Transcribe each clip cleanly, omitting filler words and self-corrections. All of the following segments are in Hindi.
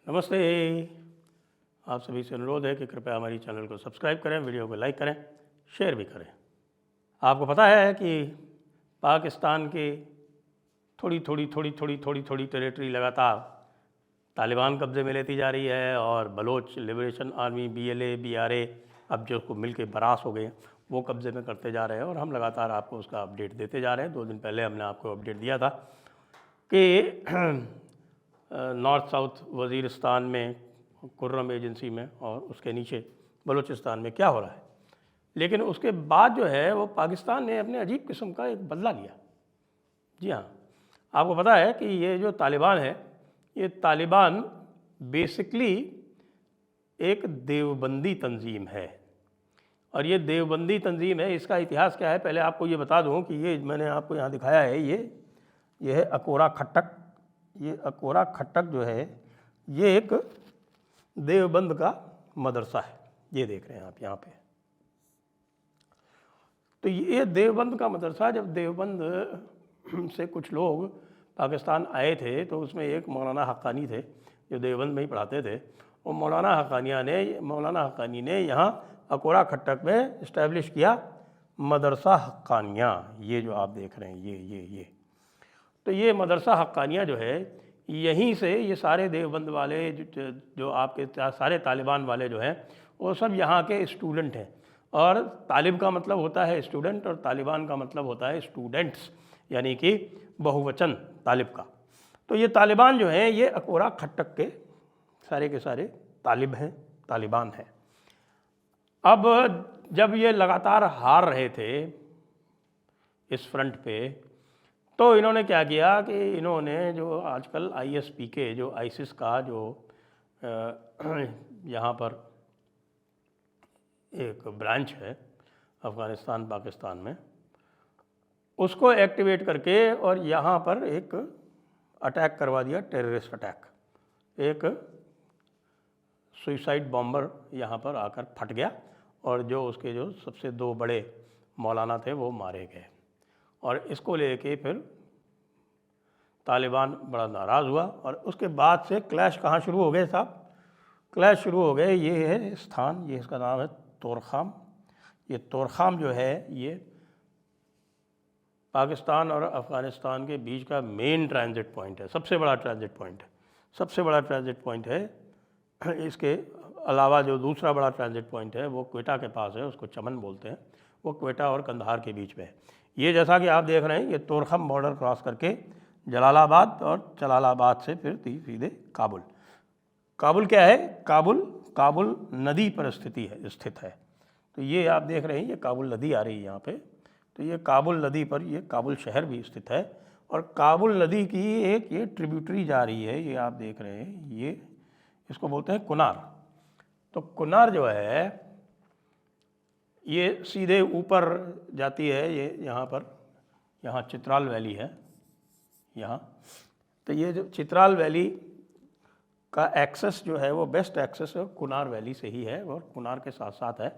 नमस्ते। आप सभी से अनुरोध है कि कृपया हमारी चैनल को सब्सक्राइब करें, वीडियो को लाइक करें, शेयर भी करें। आपको पता है कि पाकिस्तान की थोड़ी टेरिटरी लगातार तालिबान कब्ज़े में लेती जा रही है और Baloch Liberation Army BLA BRA अब जो को मिल के बरास हो गए वो कब्ज़े में करते जा रहे हैं और हम लगातार आपको उसका अपडेट देते जा रहे हैं। 2 दिन पहले हमने आपको अपडेट दिया था कि नॉर्थ साउथ वज़ीरिस्तान में खुर्रम एजेंसी में और उसके नीचे बलूचिस्तान में क्या हो रहा है। लेकिन उसके बाद जो है वो पाकिस्तान ने अपने अजीब किस्म का एक बदला लिया। जी हाँ, आपको पता है कि ये जो तालिबान है, ये तालिबान बेसिकली एक देवबंदी तंजीम है और ये देवबंदी तंजीम है। इसका इतिहास क्या है, पहले आपको ये बता दूं कि ये मैंने आपको यहाँ दिखाया है, ये है अकोरा खट्टक। ये अकोरा खट्टक जो है ये एक देवबंद का मदरसा है, ये देख रहे हैं आप यहाँ पे। तो ये देवबंद का मदरसा, जब देवबंद से कुछ लोग पाकिस्तान आए थे तो उसमें एक मौलाना हक्कानी थे जो देवबंद में ही पढ़ाते थे। और मौलाना हक्कानी ने यहाँ अकोरा खट्टक में इस्टेब्लिश किया मदरसा हक्कानिया। ये जो आप देख रहे हैं ये तो ये मदरसा हक्कानिया जो है, यहीं से ये सारे देवबंद वाले जो आपके सारे तालिबान वाले जो हैं वो सब यहाँ के स्टूडेंट हैं। और तालिब का मतलब होता है स्टूडेंट और तालिबान का मतलब होता है स्टूडेंट्स, यानी कि बहुवचन तालिब का। तो ये तालिबान जो हैं ये अकोरा खट्टक के सारे तालिब हैं, तालिबान हैं। अब जब ये लगातार हार रहे थे इस फ्रंट पे, तो इन्होंने क्या किया कि इन्होंने जो आजकल ISPK जो आइसिस का जो यहाँ पर एक ब्रांच है अफ़गानिस्तान पाकिस्तान में, उसको एक्टिवेट करके और यहाँ पर एक अटैक करवा दिया, टेररिस्ट अटैक। एक सुसाइड बॉम्बर यहाँ पर आकर फट गया और जो उसके जो सबसे 2 बड़े मौलाना थे वो मारे गए। और इसको लेके फिर तालिबान बड़ा नाराज़ हुआ और उसके बाद से क्लैश कहाँ शुरू हो गए साहब? क्लैश शुरू हो गए, ये है स्थान, ये इसका नाम है तोरखाम। ये तोरखाम जो है ये पाकिस्तान और अफ़गानिस्तान के बीच का मेन ट्रांजिट पॉइंट है, सबसे बड़ा ट्रांजिट पॉइंट है। इसके अलावा जो दूसरा बड़ा ट्रांजिट पॉइंट है वो क्वेटा के पास है, उसको चमन बोलते हैं। वो क्वेटा और कंधार के बीच में है। ये जैसा कि आप देख रहे हैं, ये तोरखम बॉर्डर क्रॉस करके जलालाबाद और जलालाबाद से फिर सीधे काबुल। काबुल क्या है? काबुल नदी पर स्थित है। तो ये आप देख रहे हैं, ये काबुल नदी आ रही है यहाँ पे। तो ये काबुल नदी पर ये काबुल शहर भी स्थित है और काबुल नदी की एक ये ट्रिब्यूटरी जा रही है, ये आप देख रहे हैं, ये इसको बोलते हैं कुनार। तो कुनार जो है ये सीधे ऊपर जाती है, ये यहाँ चित्राल वैली है यहाँ। तो ये जो चित्राल वैली का एक्सेस जो है वो बेस्ट एक्सेस कुनार वैली से ही है और कुनार के साथ साथ है,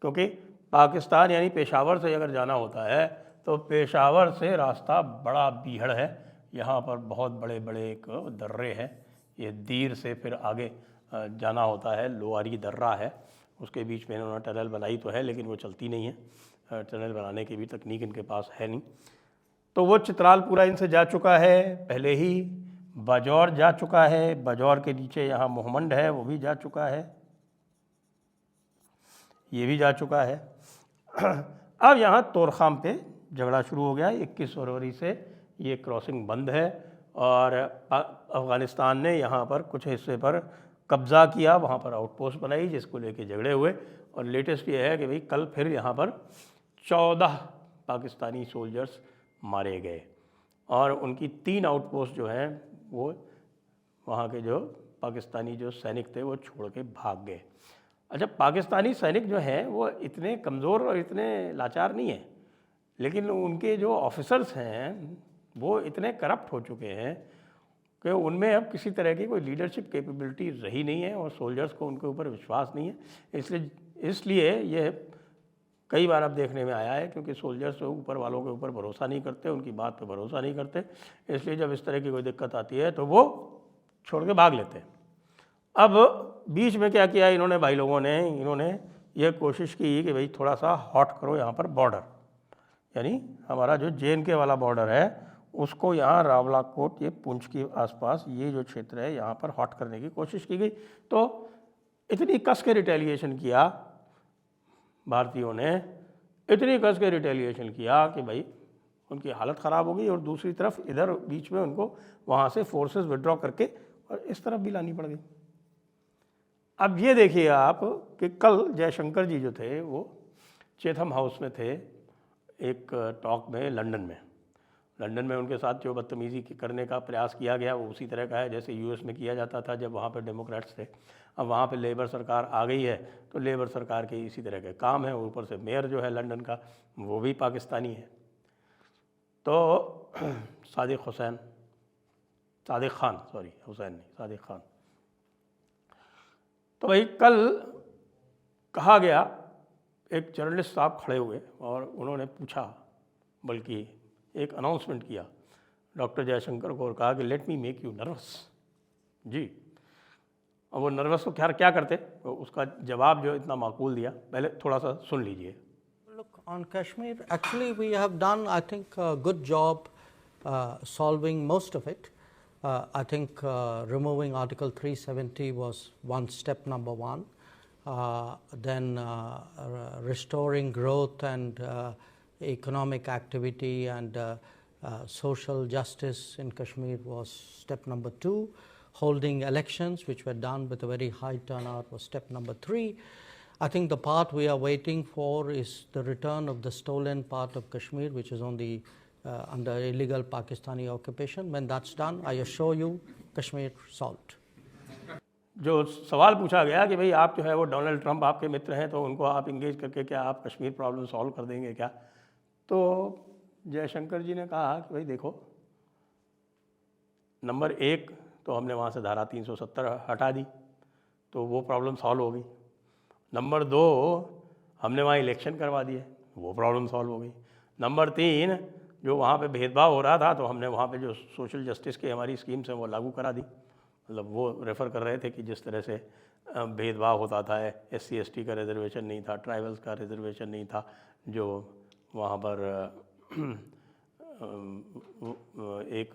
क्योंकि पाकिस्तान यानी पेशावर से अगर जाना होता है तो पेशावर से रास्ता बड़ा बीहड़ है। यहाँ पर बहुत बड़े बड़े एक दर्रे हैं, ये दीर से फिर आगे जाना होता है, लोआरी दर्रा है, उसके बीच में इन्होंने टनल बनाई तो है लेकिन वो चलती नहीं है, टनल बनाने की भी तकनीक इनके पास है नहीं। तो वो चित्राल पूरा इनसे जा चुका है पहले ही, बाजौर जा चुका है, बाजौर के नीचे यहाँ मोहमंड है वो भी जा चुका है, ये भी जा चुका है। अब यहाँ तोरखाम पे झगड़ा शुरू हो गया। 21 फरवरी से ये क्रॉसिंग बंद है और अफ़गानिस्तान ने यहाँ पर कुछ हिस्से पर कब्ज़ा किया, वहाँ पर आउटपोस्ट बनाई जिसको लेके झगड़े हुए। और लेटेस्ट ये है कि भाई कल फिर यहाँ पर 14 पाकिस्तानी सोल्जर्स मारे गए और उनकी 3 आउटपोस्ट जो हैं वो वहाँ के जो पाकिस्तानी जो सैनिक थे वो छोड़ के भाग गए। अच्छा, पाकिस्तानी सैनिक जो हैं वो इतने कमज़ोर और इतने लाचार नहीं हैं, लेकिन उनके जो ऑफिसर्स हैं वो इतने करप्ट हो चुके हैं कि उनमें अब किसी तरह की कोई लीडरशिप कैपेबिलिटी रही नहीं है और सोल्जर्स को उनके ऊपर विश्वास नहीं है। इसलिए ये कई बार अब देखने में आया है, क्योंकि सोल्जर्स ऊपर वालों के ऊपर भरोसा नहीं करते, उनकी बात पे भरोसा नहीं करते, इसलिए जब इस तरह की कोई दिक्कत आती है तो वो छोड़ के भाग लेते हैं। अब बीच में क्या किया इन्होंने भाई लोगों ने, इन्होंने ये कोशिश की कि भाई थोड़ा सा हॉट करो यहाँ पर बॉर्डर, यानी हमारा जो JNK वाला बॉर्डर है उसको यहाँ रावलाकोट, ये पुंछ के आसपास ये जो क्षेत्र है यहाँ पर हॉट करने की कोशिश की गई। तो इतनी कस के रिटेलिएशन किया भारतीयों ने, इतनी कस के रिटेलिएशन किया कि भाई उनकी हालत ख़राब हो गई, और दूसरी तरफ इधर बीच में उनको वहाँ से फोर्सेस विड्रॉ करके और इस तरफ भी लानी पड़ गई। अब ये देखिए आप कि कल जयशंकर जी जो थे वो चेथम हाउस में थे एक टॉक में लंदन में उनके साथ जो बदतमीज़ी करने का प्रयास किया गया वो उसी तरह का है जैसे US में किया जाता था जब वहाँ पर डेमोक्रेट्स थे। अब वहाँ पे लेबर सरकार आ गई है तो लेबर सरकार के इसी तरह के काम है। ऊपर से मेयर जो है लंदन का वो भी पाकिस्तानी है। तो सादिक खान। तो भाई कल कहा गया, एक जर्नलिस्ट साहब खड़े हुए और उन्होंने पूछा, बल्कि एक अनाउंसमेंट किया डॉक्टर जयशंकर को और कहा कि let me make you nervous ji. अब वो नर्वस तो क्या करते, तो उसका जवाब जो इतना माकूल दिया, पहले थोड़ा सा सुन लीजिए। Look, on Kashmir, actually we have done, I think, a good job solving most of it. I think removing Article 370 was step number one. Then restoring growth and economic activity and social justice in Kashmir was step number two. Holding elections, which were done with a very high turnout, was step number three. I think the part we are waiting for is the return of the stolen part of Kashmir, which is on the under illegal Pakistani occupation. When that's done, I assure you, Kashmir solved. जो सवाल पूछा गया कि भाई आप जो है वो डोनाल्ड ट्रंप आपके मित्र हैं तो उनको आप इंगेज करके क्या आप कश्मीर प्रॉब्लम सॉल्व कर देंगे क्या, तो जयशंकर जी ने कहा कि भाई देखो, नंबर एक तो हमने वहाँ से धारा 370 हटा दी तो वो प्रॉब्लम सॉल्व हो गई। नंबर दो, हमने वहाँ इलेक्शन करवा दिए, वो प्रॉब्लम सॉल्व हो गई। नंबर तीन, जो वहाँ पे भेदभाव हो रहा था तो हमने वहाँ पे जो सोशल जस्टिस की हमारी स्कीम्स हैं वो लागू करा दी। मतलब वो रेफ़र कर रहे थे कि जिस तरह से भेदभाव होता था, SC ST का रिजर्वेशन नहीं था, ट्राइबल्स का रिजर्वेशन नहीं था, जो वहाँ पर एक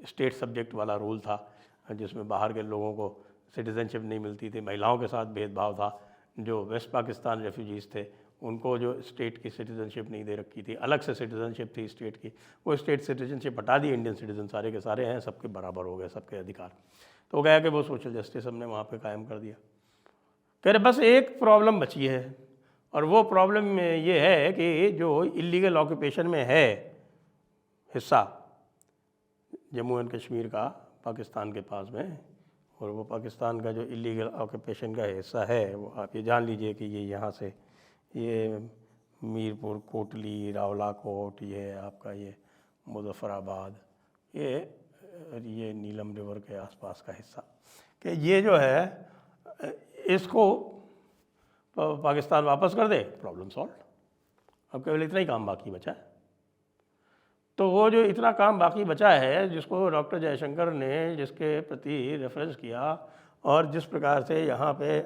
स्टेट सब्जेक्ट वाला रूल था जिसमें बाहर के लोगों को सिटीज़नशिप नहीं मिलती थी, महिलाओं के साथ भेदभाव था, जो वेस्ट पाकिस्तान रेफ्यूजीज़ थे उनको जो स्टेट की सिटीज़नशिप नहीं दे रखी थी, अलग से सिटीज़नशिप थी स्टेट की, वो स्टेट सिटीज़नशिप हटा दी, इंडियन सिटीज़न सारे के सारे हैं, सबके बराबर हो गए, सबके अधिकार। तो वो गया कि वो सोशल जस्टिस हमने वहाँ पे कायम कर दिया। कह रहे बस एक प्रॉब्लम बची है, और वो प्रॉब्लम ये है कि जो इलीगल ऑक्यूपेशन में है हिस्सा जम्मू एंड कश्मीर का पाकिस्तान के पास में, और वो पाकिस्तान का जो इलीगल ऑक्यूपेशन का हिस्सा है वो आप ये जान लीजिए कि ये यहाँ से ये मीरपुर, कोटली, रावलाकोट, ये आपका ये मुजफ्फराबाद, ये नीलम रिवर के आसपास का हिस्सा, कि ये जो है इसको पाकिस्तान वापस कर दे, प्रॉब्लम सॉल्व। अब केवल इतना ही काम बाकी बचा है। तो वो जो इतना काम बाकी बचा है जिसको डॉक्टर जयशंकर ने जिसके प्रति रेफरेंस किया और जिस प्रकार से यहाँ पे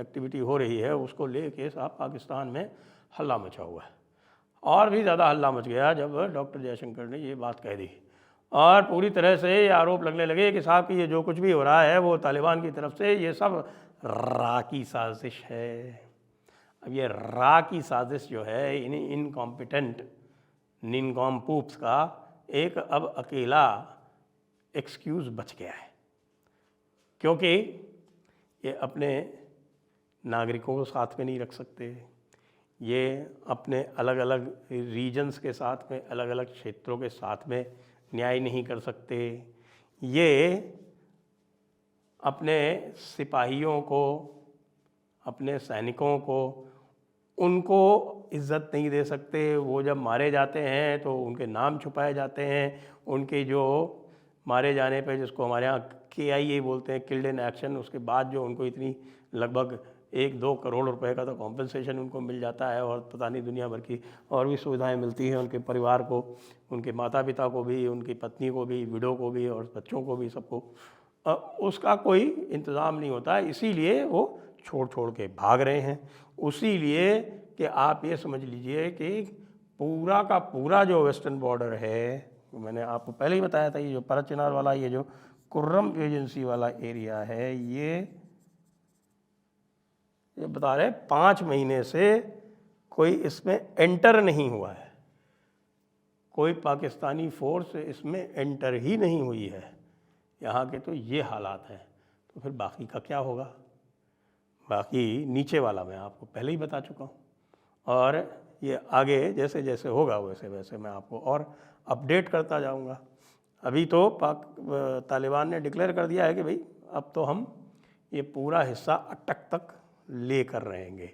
एक्टिविटी हो रही है उसको लेके साहब पाकिस्तान में हल्ला मचा हुआ है, और भी ज़्यादा हल्ला मच गया जब डॉक्टर जयशंकर ने ये बात कह दी, और पूरी तरह से ये आरोप लगने लगे कि साहब कि ये जो कुछ भी हो रहा है वो तालिबान की तरफ से ये सब रा की साजिश है। अब ये रा की साजिश जो है इन इनकॉम्पिटेंट निनकॉम्पूप्स का एक अब अकेला एक्सक्यूज़ बच गया है, क्योंकि ये अपने नागरिकों को साथ में नहीं रख सकते, ये अपने अलग अलग रीजन्स के साथ में, अलग अलग क्षेत्रों के साथ में न्याय नहीं कर सकते, ये अपने सिपाहियों को, अपने सैनिकों को, उनको इज़्ज़त नहीं दे सकते। वो जब मारे जाते हैं तो उनके नाम छुपाए जाते हैं, उनके जो मारे जाने पे जिसको हमारे यहाँ KIA बोलते हैं, किल्ड इन एक्शन, उसके बाद जो उनको इतनी लगभग 1-2 करोड़ रुपए का तो कॉम्पेंसेशन उनको मिल जाता है, और पता नहीं दुनिया भर की और भी सुविधाएं मिलती हैं उनके परिवार को, उनके माता पिता को भी, उनकी पत्नी को भी, विडो को भी और बच्चों को भी, सबको। उसका कोई इंतज़ाम नहीं होता है, इसीलिए वो छोड़ छोड़ के भाग रहे हैं। उसी लिए कि आप ये समझ लीजिए कि पूरा का पूरा जो वेस्टर्न बॉर्डर है, मैंने आपको पहले ही बताया था, ये जो परत चिनार वाला, ये जो कुर्रम एजेंसी वाला एरिया है, ये बता रहे 5 महीने से कोई इसमें एंटर नहीं हुआ है, कोई पाकिस्तानी फोर्स इसमें एंटर ही नहीं हुई है। यहाँ के तो ये हालात हैं, तो फिर बाकी का क्या होगा? बाकी नीचे वाला मैं आपको पहले ही बता चुका हूँ, और ये आगे जैसे जैसे होगा वैसे वैसे मैं आपको और अपडेट करता जाऊँगा। अभी तो तालिबान ने डिक्लेयर कर दिया है कि भाई अब तो हम ये पूरा हिस्सा अटक तक ले कर रहेंगे,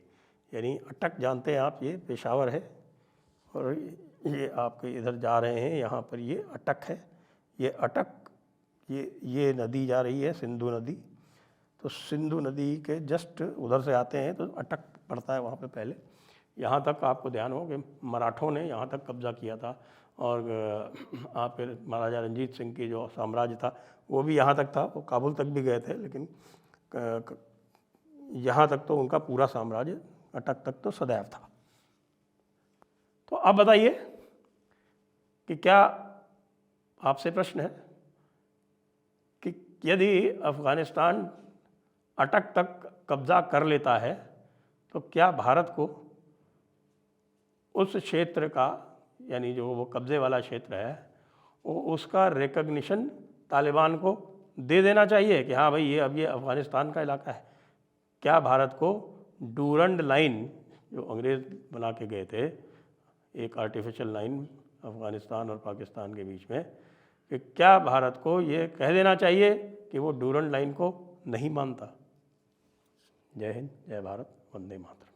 यानी अटक जानते हैं आप, ये पेशावर है, और ये आपके इधर जा रहे हैं, यहाँ पर ये अटक है, ये अटक, ये नदी जा रही है सिंधु नदी, तो सिंधु नदी के जस्ट उधर से आते हैं तो अटक पड़ता है वहाँ पे पहले। यहाँ तक आपको ध्यान हो कि मराठों ने यहाँ तक कब्ज़ा किया था, और आप फिर महाराजा रंजीत सिंह की जो साम्राज्य था वो भी यहाँ तक था, वो काबुल तक भी गए थे, लेकिन यहाँ तक तो उनका पूरा साम्राज्य अटक तक तो सदैव था। तो अब बताइए कि क्या, आपसे प्रश्न है कि यदि अफ़गानिस्तान अटक तक कब्ज़ा कर लेता है तो क्या भारत को उस क्षेत्र का, यानी जो वो कब्ज़े वाला क्षेत्र है, वो उसका रिकग्निशन तालिबान को दे देना चाहिए कि हाँ भाई ये अब ये अफ़गानिस्तान का इलाका है? क्या भारत को डूरंड लाइन जो अंग्रेज़ बना के गए थे, एक आर्टिफिशियल लाइन अफ़गानिस्तान और पाकिस्तान के बीच में, कि क्या भारत को ये कह देना चाहिए कि वो डूरंड लाइन को नहीं मानता? जय हिंद, जय भारत, वंदे मातरम।